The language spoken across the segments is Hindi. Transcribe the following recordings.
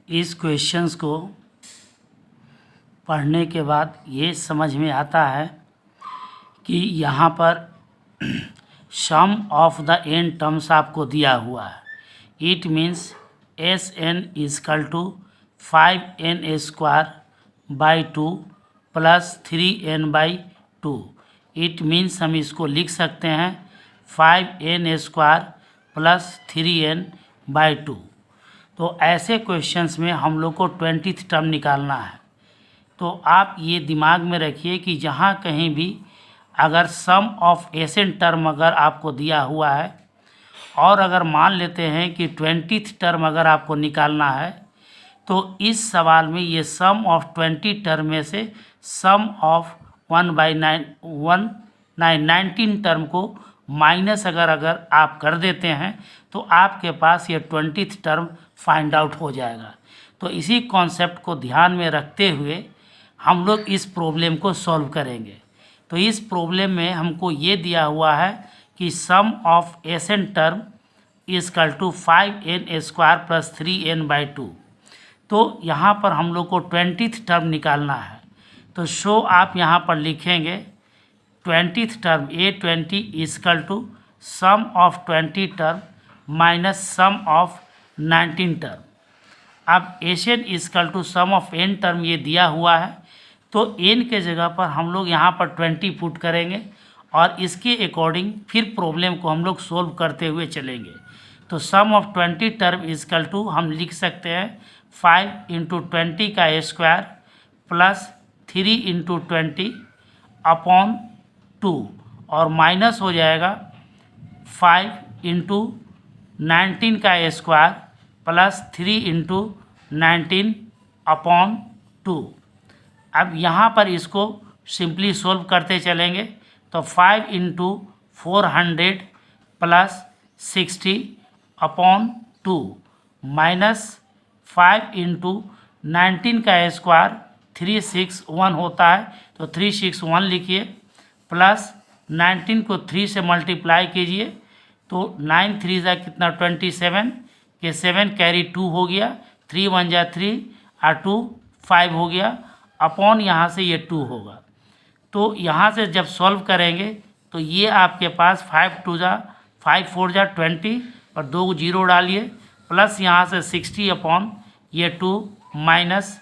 इस क्वेश्चंस को पढ़ने के बाद ये समझ में आता है कि यहाँ पर sum of the n terms आपको दिया हुआ है। It means S n is equal to 5n² plus 3n/2। It means हम इसको लिख सकते हैं 5n² प्लस 3n/2। तो ऐसे क्वेश्चंस में हम लोग को 20th टर्म निकालना है। तो आप ये दिमाग में रखिए कि जहाँ कहीं भी अगर सम ऑफ एन टर्म अगर आपको दिया हुआ है और अगर मान लेते हैं कि 20th टर्म अगर आपको निकालना है, तो इस सवाल में ये सम ऑफ 20 टर्म में से सम ऑफ 19 टर्म को माइनस अगर आप कर देते हैं तो आपके पास ये 20th टर्म फाइंड आउट हो जाएगा। तो इसी कॉन्सेप्ट को ध्यान में रखते हुए हम लोग इस प्रॉब्लम को सॉल्व करेंगे। तो इस प्रॉब्लम में हमको ये दिया हुआ है कि sum of n term equal to 5n² plus 3n/2। तो यहाँ पर हम लोग को 20th टर्म निकालना है। तो शो आप यहाँ पर लिखेंगे 20th term A20 equal to sum of 20 term minus sum of 19 term. अब n is equal to sum of n term ये दिया हुआ है, तो n के जगह पर हम लोग यहाँ पर 20 पुट करेंगे और इसके अकॉर्डिंग फिर प्रॉब्लम को हम लोग सोल्व करते हुए चलेंगे। तो सम ऑफ 20 टर्म इजकल टू हम लिख सकते हैं 5 × 20 का स्क्वायर प्लस 3 × 20 अपॉन 2 और माइनस हो जाएगा 5 × 19 का स्क्वायर प्लस 3 × 19 अपॉन 2। अब यहाँ पर इसको सिंपली सोल्व करते चलेंगे। तो 5 × 400 प्लस 60 अपॉन 2 माइनस 5 × 19 का स्क्वायर 361 होता है, तो 361 लिखिए प्लस 19 को 3 से मल्टीप्लाई कीजिए तो 9 3 जा कितना 27 के 7 कैरी 2 हो गया, 3 1 जा 3 और 2 5 हो गया अपॉन यहाँ से ये 2 होगा। तो यहाँ से जब सॉल्व करेंगे तो ये आपके पास 5 2 जा 5 4 जा 20 और 2 जीरो डालिए प्लस यहाँ से 60 अपॉन ये 2 माइनस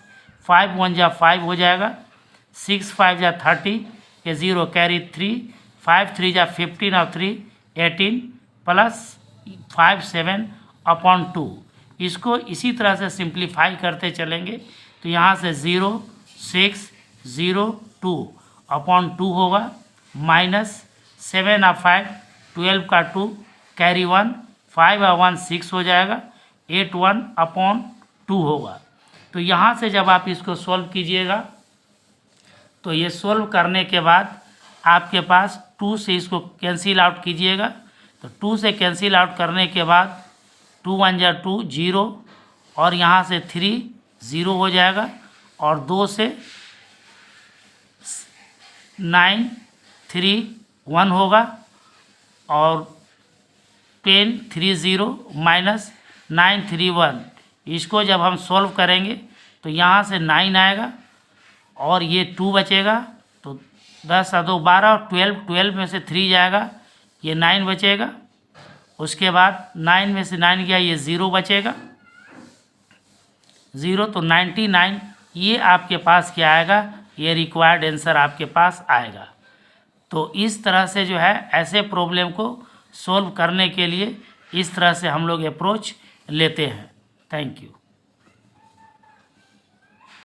5 1 जा 5 हो जाएगा, 6 5 जा 30 ये 0 कैरी 3 5 3 जा 15 और 3 18 प्लस 5 7 अपॉन 2। इसको इसी तरह से सिंप्लीफाई करते चलेंगे तो यहाँ से 0 6 0 2 अपॉन 2 होगा माइनस 7 और 5 12 का 2 कैरी 1 5 और 1 6 हो जाएगा 8 1 अपॉन 2 होगा। तो यहाँ से जब आप इसको सॉल्व कीजिएगा तो ये सॉल्व करने के बाद आपके पास 2 से इसको कैंसिल आउट कीजिएगा। तो 2 से कैंसिल आउट करने के बाद 2 1 जा 2 0 और यहाँ से 3 0 हो जाएगा और 2 से 9 3 1 होगा और 10 3 0 माइनस 9 3 1। इसको जब हम सॉल्व करेंगे तो यहाँ से 9 आएगा और ये 2 बचेगा, तो 10 और 2 12 और 12 में से 3 जाएगा, ये 9 बचेगा। उसके बाद 9 में से 9 गया ये 0 बचेगा 0, तो 99 ये आपके पास क्या आएगा, ये रिक्वायर्ड आंसर आपके पास आएगा। तो इस तरह से जो है ऐसे प्रॉब्लम को सॉल्व करने के लिए इस तरह से हम लोग अप्रोच लेते हैं। Thank you.